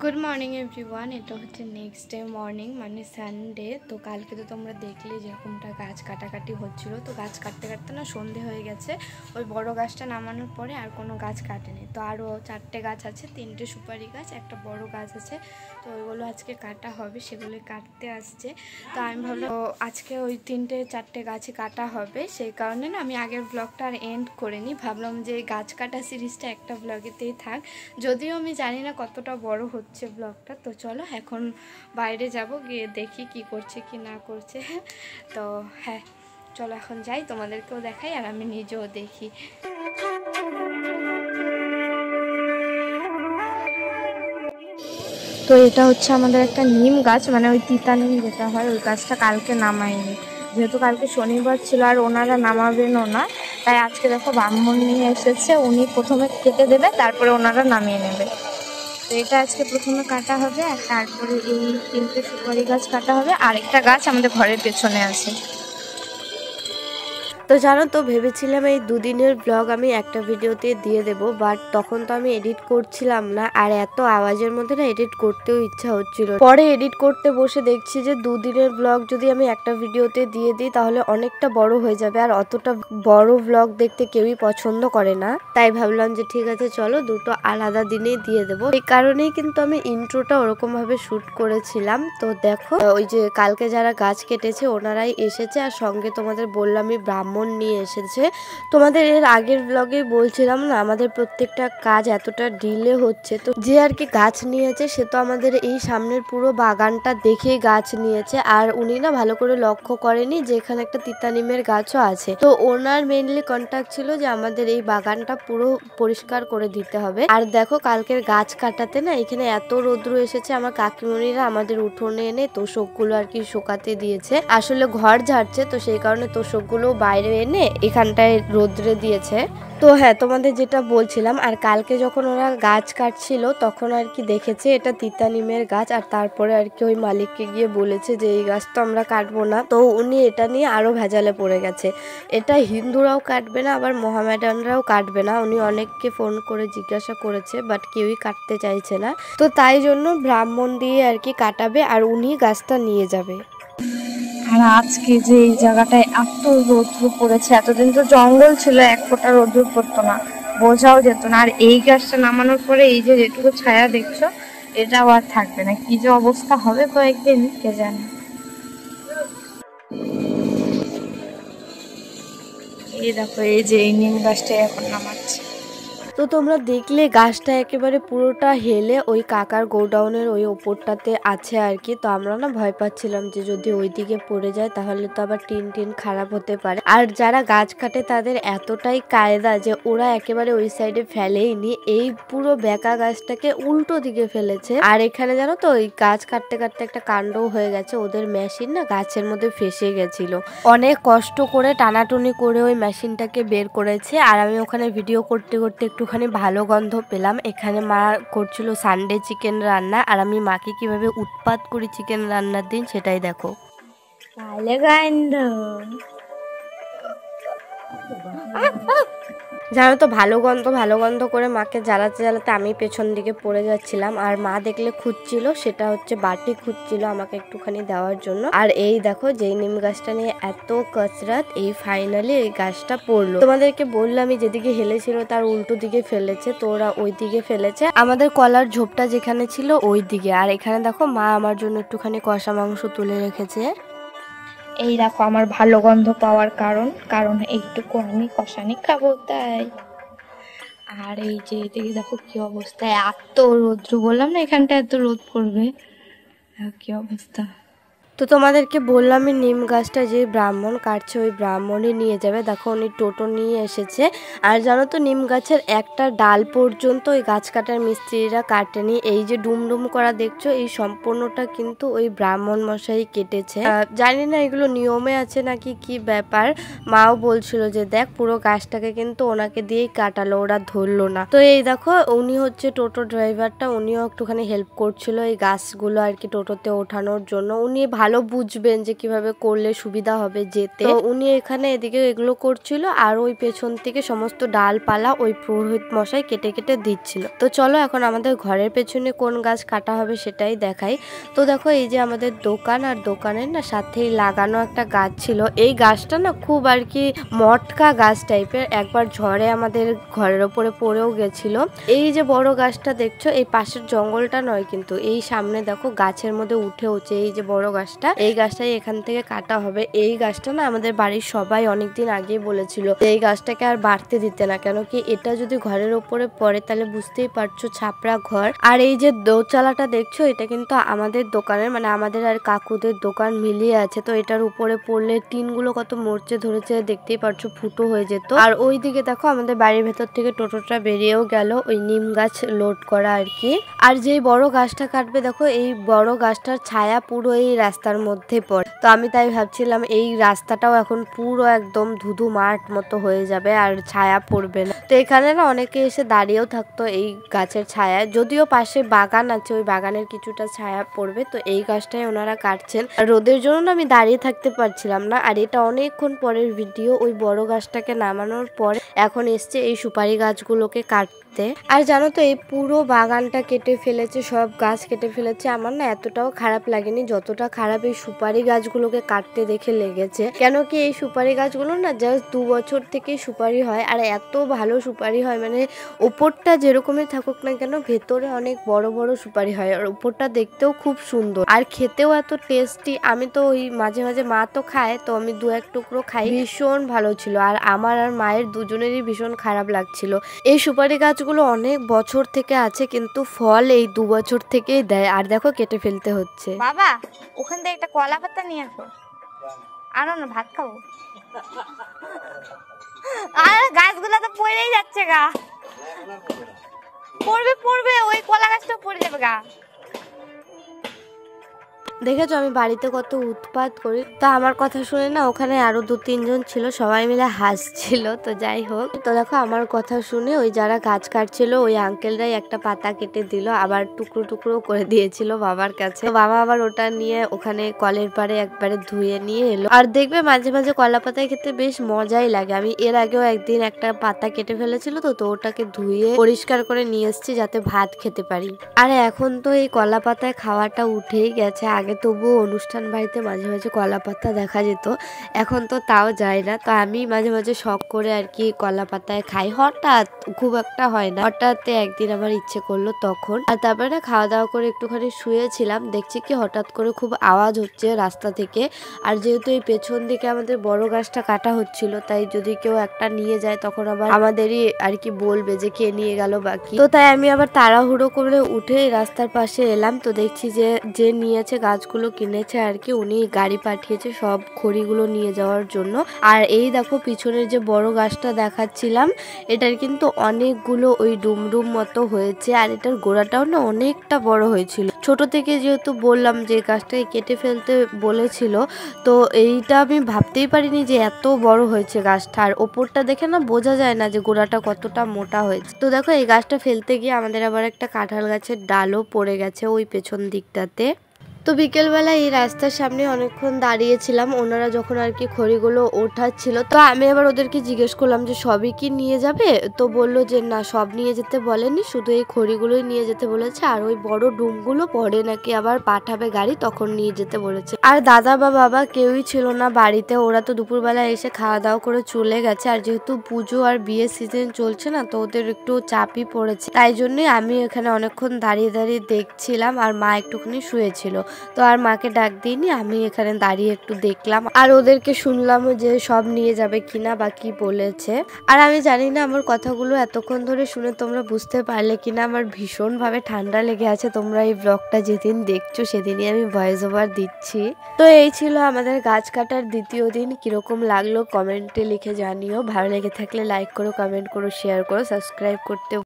Good morning everyone. এটা হচ্ছে next day morning, মানে সানডে। তো কালকে তো তোমরা দেখলে যেরকমটা গাছ কাটাকাটি হচ্ছিলো, তো গাছ কাটতে কাটতে না সন্ধে হয়ে গেছে। ওই বড় গাছটা নামানোর পরে আর কোনো গাছ কাটেনি। তো আরও 4টে গাছ আছে, 3টে সুপারি গাছ, একটা বড় গাছ আছে। তো ওইগুলো আজকে কাটা হবে, সেগুলো কাটতে আসছে। তো আমি ভাবলাম আজকে ওই 4টে গাছে কাটা হবে, সেই কারণে না আমি আগের ব্লগটা আর এন্ড করিনি। ভাবলাম যে গাছ কাটা সিরিজটা একটা ব্লগেতেই থাক, যদিও আমি জানি না কতটা বড় হচ্ছে ব্লগটা। তো চলো এখন বাইরে যাব, গিয়ে দেখি কি করছে কি না করছে। তো হ্যাঁ চলো এখন যাই, তোমাদেরকেও দেখাই আর আমি নিজেও দেখি। তো এটা হচ্ছে আমাদের একটা নিম গাছ, মানে ওই তিতা নিম যেটা হয়, ওই গাছটা কালকে নামাইনি, যেহেতু কালকে শনিবার ছিল আর ওনারা নামাবেনও না। তাই আজকে দেখো ব্রাহ্মণ নিয়ে এসেছে, উনি প্রথমে কেটে দেবে, তারপরে ওনারা নামিয়ে নেবে। তো এটা আজকে প্রথমে কাটা হবে, আর তারপরে এই 3টে সুপারি গাছ কাটা হবে। আর একটা গাছ আমাদের ঘরের পেছনে আছে। তো জানো তো, ভেবেছিলাম এই দুদিনের ব্লগ আমি একটা ভিডিওতে দিয়ে দেব, বাট তখন তো আমি এডিট করছিলাম না, আর এত আওয়াজের মধ্যে না এডিট করতেও ইচ্ছা হচ্ছিল। পরে এডিট করতে বসে দেখছি যে দুদিনের ব্লগ যদি আমি একটা ভিডিওতে দিয়ে দিই তাহলে অনেকটা বড় হয়ে যাবে, আর অতটা বড় ব্লগ দেখতে কেউই পছন্দ করে না। তাই ভাবলাম যে ঠিক আছে চলো দুটো আলাদা দিনেই দিয়ে দেবো। এই কারণেই কিন্তু আমি ইন্ট্রোটা ওরকম ভাবে শুট করেছিলাম। তো দেখো ওই যে কালকে যারা গাছ কেটেছে ওনারাই এসেছে, আর সঙ্গে তোমাদের বললামই ব্রাহ্মণ নিয়ে এসেছে। তোমাদের এর আগের ব্লগে বলছিলাম না আমাদের প্রত্যেকটা কাজ এতটা ডিলে হচ্ছে, তো যে আর কি গাছ নিয়েছে সে তো আমাদের এই সামনের পুরো বাগানটা দেখেই গাছ নিয়েছে, আর উনি না ভালো করে লক্ষ্য করেনি যে এখানে একটা তিতা নিমের গাছও আছে। তো ওনার মেইনলি কন্ট্যাক্ট ছিল যে আমাদের এই বাগানটা পুরো পরিষ্কার করে দিতে হবে। আর দেখো কালকের গাছ কাটাতে না এখানে এত রৌদ্র এসেছে, আমার কাকিমণিরা আমাদের উঠোনে এনে তোষকগুলো আর কি শুকাতে দিয়েছে। আসলে ঘর ঝাড়ছে, তো সেই কারণে তোষকগুলো বাইরে এনে এখানটায় রোদ্রে দিয়েছে। তো হ্যাঁ তোমাদের যেটা বলছিলাম, আর কালকে যখন ওরা গাছ কাটছিল তখন আর কি দেখেছে এটা তিতা নিমের গাছ, আর তারপরে আর কি ওই মালিককে গিয়ে বলেছে যে এই গাছ তো আমরা কাটবো না। তো উনি এটা নিয়ে আরো ভেজালে পড়ে গেছে, এটা হিন্দুরাও কাটবে না আবার মোহামেডানরাও কাটবে না। উনি অনেককে ফোন করে জিজ্ঞাসা করেছে, বাট কেউই কাটতে চাইছে না। তো তাই জন্য ব্রাহ্মণ দিয়ে আর কি কাটাবে, আর উনি গাছটা নিয়ে যাবে। আর আজকে যে এই জায়গাটায় এত রৌদ্র পড়েছে, এতদিন তো জঙ্গল ছিল, এক ফোঁটা রৌদ্র পড়তো না, বোঝাও যেত না। আর এই গাছটা নামানোর পরে এই যে যেটুকু ছায়া দেখছো এটাও আর থাকবে না, কি যে অবস্থা হবে কয়েকদিন কে জানে। এই দেখো এই যে এই নিম গাছটা এখন নামাচ্ছে। তো তোমরা দেখলে গাছটা একেবারে পুরোটা হেলে ওই কাকার গোডাউনের ওই ওপরটাতে আছে আর কি। তো আমরা না ভয় পাচ্ছিলাম যে যদি ওই দিকে পড়ে যায় তাহলে তো আবার টিন খারাপ হতে পারে। আর যারা গাছ কাটে তাদের এতটাই কায়দা যে ওরা একেবারে ওই সাইডে ফেলেইনি, এই পুরো বেকা গাছটাকে উল্টো দিকে ফেলেছে। আর এখানে জানো তো ওই গাছ কাটতে কাটতে একটা কাণ্ডও হয়ে গেছে, ওদের মেশিন না গাছের মধ্যে ফেসে গেছিল, অনেক কষ্ট করে টানাটুনি করে ওই মেশিনটাকে বের করেছে। আর আমি ওখানে ভিডিও করতে করতে একটুখানি ভালো গন্ধ পেলাম। এখানে মা করছিল সানডে চিকেন রান্না, আর আমি মাকে কিভাবে উৎপাত করি চিকেন রান্নার দিন সেটাই দেখো। ভালো গন্ধ জানো তো, ভালো গন্ধ করে মাকে জ্বালাতে আমি পেছন দিকে পড়ে যাচ্ছিলাম, আর মা দেখলে খুঁজছিল, সেটা হচ্ছে বাটি খুঁজছিল আমাকে একটুখানি দেওয়ার জন্য। আর এই দেখো যেই নিম গাছটা নিয়ে এত কসরত, এই ফাইনালি এই গাছটা পড়লো। তোমাদেরকে বললামই যেদিকে হেলেছিল তার উল্টো দিকে ফেলেছে, তো ওরা ওই দিকে ফেলেছে, আমাদের কলার ঝোপটা যেখানে ছিল ওই দিকে। আর এখানে দেখো মা আমার জন্য একটুখানি কষা মাংস তুলে রেখেছে। এই দেখো আমার ভালো গন্ধ পাওয়ার কারণ এইটুকু আমি কষানি খাবো তাই। আর এই যে এদিকে দেখো কি অবস্থা, এত রৌদ্র, বললাম না এখানটা এত রোদ পড়বে, কি অবস্থা। তো তোমাদেরকে বললামই নিম গাছটা যে ব্রাহ্মণ কাটছে ওই ব্রাহ্মণই নিয়ে যাবে। দেখো উনি টোটো নিয়ে এসেছে। আর জানো তো নিম গাছের একটা ডাল পর্যন্ত ওই গাছ কাটার মিস্ত্রিরা কাটেনি, এই যে ডুমডুম করা দেখছো এই সম্পূর্ণটা কিন্তু ওই ব্রাহ্মণ মশাই কেটেছে। জানি না এগুলো নিয়মে আছে নাকি কি ব্যাপার, মাও বলছিল যে দেখ পুরো গাছটাকে কিন্তু ওনাকে দিয়েই কাটালো, ওরা ধরলো না। তো এই দেখো উনি হচ্ছে টোটো ড্রাইভারটা, উনিও একটুখানি হেল্প করছিল এই গাছগুলো আর কি টোটোতে ওঠানোর জন্য। উনি ভালো ভালো বুঝবেন যে কিভাবে করলে সুবিধা হবে যেতে। তো উনি এখানে এদিকে এগুলো করছিল আর ওই পেছন থেকে সমস্ত ডালপালা ওই পুরোহিত মশাই কেটে কেটে দিচ্ছিল। তো চলো এখন আমাদের ঘরের পেছনে কোন গাছ কাটা হবে সেটাই দেখাই। তো দেখো এই যে আমাদের দোকান, আর দোকানের না সাথেই লাগানো একটা গাছ ছিল। এই গাছটা না খুব আর কি মটকা গাছ টাইপের, একবার ঝড়ে আমাদের ঘরের ওপরে পড়েও গেছিল। এই যে বড় গাছটা দেখছো, এই পাশের জঙ্গলটা নয় কিন্তু এই সামনে দেখো গাছের মধ্যে উঠেওছে এই যে বড় গাছটা, এই গাছটাই এখান থেকে কাটা হবে। এই গাছটা না আমাদের বাড়ির সবাই অনেকদিন আগেই বলেছিল এই গাছটাকে আর বাড়তে দিতে না, কেন কি এটা যদি ঘরের ওপরে পড়ে তাহলে বুঝতেই পারছো ছাপড়া ঘর। আর এই যে দোতলাটা দেখছো এটা কিন্তু আমাদের দোকানের, মানে আমাদের আর কাকুদের দোকান মিলিয়ে আছে। তো এটার উপরে পড়লে টিনগুলো কত মরচে ধরেছে দেখতেই পারছো, ফুটো হয়ে যেত। আর ওই দিকে দেখো আমাদের বাড়ির ভেতর থেকে টোটোটা বেরিয়েও গেল ওই নিম গাছ লোড করা আর কি। আর যেই বড় গাছটা কাটবে দেখো এই বড় গাছটার ছায়া পুরো এই রাস্তার মধ্যে পড়ে। তো আমি তাই ভাবছিলাম এই রাস্তাটাও এখন পুরো একদম ধুধু মাঠ মতো হয়ে যাবে আর ছায়া পড়বে না। তো এখানে না অনেকে এসে দাঁড়িয়েও থাকতো এই গাছের ছায়ায়, যদিও পাশে বাগান আছে ওই বাগানের কিছুটা ছায়া পড়বে। তো এই গাছটাই ওনারা কাটছেন, রোদের জন্য আমি দাঁড়িয়ে থাকতে পারছিলাম না। আর এটা অনেকক্ষণ পরের ভিডিও, ওই বড় গাছটাকে নামানোর পর এখন এসছে এই সুপারি গাছগুলোকে কাটতে। আর জানো তো এই পুরো বাগানটা কেটে ফেলেছে, সব গাছ কেটে ফেলেছে। আমার না এতটাও খারাপ লাগেনি যতটা খারাপ এই সুপারি গাছগুলোকে কাটতে দেখে লেগেছে, কেন কি এই সুপারি গাছগুলো না জাস্ট 2 বছর থেকে সুপারি হয়, আর এত ভালো সুপারি হয়, মানে ওপরটা যেরকমই থাকুক না কেন ভেতরে অনেক বড় বড় সুপারি হয়, আর ওপরটা দেখতেও খুব সুন্দর আর খেতেও এত টেস্টি। আমি তো ওই মাঝে মাঝে মা তো খায়, তো আমি 2-1 টুকরো খাই, ভীষণ ভালো ছিল। আর আমার আর মায়ের দুজনেরই ভীষণ খারাপ লাগছিল। এই সুপারি গাছগুলো অনেক বছর থেকে আছে কিন্তু ফল এই 2 বছর থেকেই দেয়, আর দেখো কেটে ফেলতে হচ্ছে। বাবা ওখান থেকে একটা কলা পাতা নিয়ে আসো, আনো না ভাত খাবো। আর গাছগুলো তো পড়েই যাচ্ছে গা, পড়বে পড়বে, ওই কলা গাছটা পড়ে যাবে গা। দেখেছো আমি বাড়িতে কত উৎপাত করি, তা আমার কথা শুনে না ওখানে আরো 2-3 জন ছিল, সবাই মিলে হাসছিল। তো যাই হোক, তো দেখো আমার কথা শুনে ওই যারা গাছ কাটছিল ওই আঙ্কেলরাই একটা পাতা কেটে দিল, আবার টুকরো টুকরো করে দিয়েছিল বাবার কাছে। তো বাবা আবার ওটা নিয়ে ওখানে কলের পাড়ে একবারে ধুয়ে নিয়ে এলো। আর দেখবে মাঝে মাঝে কলা পাতায় খেতে বেশ মজাই লাগে। আমি এর আগেও একদিন একটা পাতা কেটে ফেলেছিল, তো ওটাকে ধুয়ে পরিষ্কার করে নিয়ে এসেছি যাতে ভাত খেতে পারি। আর এখন তো এই কলা পাতায় খাওয়াটা উঠেই গেছে, আগে তবুও অনুষ্ঠান বাড়িতে মাঝে মাঝে কলা পাতা দেখা যেত, এখন তো তাও যায় না। তো আমি মাঝে মাঝে শখ করে আর কি কলা পাতায় খাই, হঠাৎ, খুব একটা হয় না, হঠাৎ একদিন আমার ইচ্ছে করলো তখন। আর তারপরে না খাওয়া দাওয়া করে একটুখানি শুয়েছিলাম, দেখছি কি হঠাৎ করে খুব আওয়াজ হচ্ছে রাস্তা থেকে। আর যেহেতু এই পেছন দিকে আমাদের বড় গাছটা কাটা হচ্ছিল, তাই যদি কেউ একটা নিয়ে যায় তখন আবার আমাদেরই আর কি বলবে যে কে নিয়ে গেল বাকি। তো তাই আমি আবার তাড়াহুড়ো করে উঠে রাস্তার পাশে এলাম। তো দেখছি যে নিয়েছে গাছগুলো কিনেছে আর কি, উনি গাড়ি পাঠিয়েছে সব খড়িগুলো নিয়ে যাওয়ার জন্য। আর এই দেখো পিছনের যে বড় গাছটা দেখাচ্ছিলাম, এটার কিন্তু অনেকগুলো ওই ডুমডুম মতো হয়েছে, আর এটার গোড়াটাও না অনেকটা বড় হয়েছিল। ছোট থেকে যেহেতু বললাম যে গাছটাকে কেটে ফেলতে বলেছিল, তো এইটা আমি ভাবতেই পারিনি যে এত বড় হয়েছে গাছটা। আর ওপরটা দেখে না বোঝা যায় না যে গোড়াটা কতটা মোটা হয়েছে। তো দেখো এই গাছটা ফেলতে গিয়ে আমাদের আবার একটা কাঁঠাল গাছের ডালও পড়ে গেছে ওই পেছন দিকটাতে। তো বিকেলবেলা এই রাস্তার সামনে অনেকক্ষণ দাঁড়িয়েছিলাম, ওনারা যখন আর কি খড়িগুলো ওঠাচ্ছিল। তো আমি আবার ওদেরকে জিজ্ঞেস করলাম যে সবই কি নিয়ে যাবে, তো বললো যে না সব নিয়ে যেতে বলেনি, শুধু এই খড়িগুলোই নিয়ে যেতে বলেছে, আর ওই বড় ডুমগুলো পরে নাকি আবার পাঠাবে গাড়ি, তখন নিয়ে যেতে বলেছে। আর দাদা বা বাবা কেউই ছিল না বাড়িতে, ওরা তো দুপুরবেলা এসে খাওয়া দাওয়া করে চলে গেছে। আর যেহেতু পুজো আর বিয়ের সিজন চলছে না, তো ওদের একটু চাপই পড়েছে, তাই জন্যই আমি এখানে অনেকক্ষণ দাঁড়িয়ে দাঁড়িয়ে দেখছিলাম, আর মা একটুখানি শুয়েছিল। তো আর মাকে ডাক দিইনি, আমি এখানে দাঁড়িয়ে একটু দেখলাম আর ওদেরকে শুনলাম যে সব নিয়ে যাবে কিনা বা কি বলেছে। আর আমি জানি না আমার কথাগুলো এতক্ষণ ধরে শুনে তোমরা বুঝতে পারলে কিনা, আমার ভীষণ ভাবে ঠান্ডা লেগে আছে। তোমরা এই ব্লগটা যেদিন দেখছো সেদিনই আমি ভয়েস ওভার দিচ্ছি। তো এই ছিল আমাদের গাছ কাটার দ্বিতীয় দিন, কিরকম লাগলো কমেন্টে লিখে জানিও। ভালো লেগে থাকলে লাইক করো, কমেন্ট করো, শেয়ার করো, সাবস্ক্রাইব করতে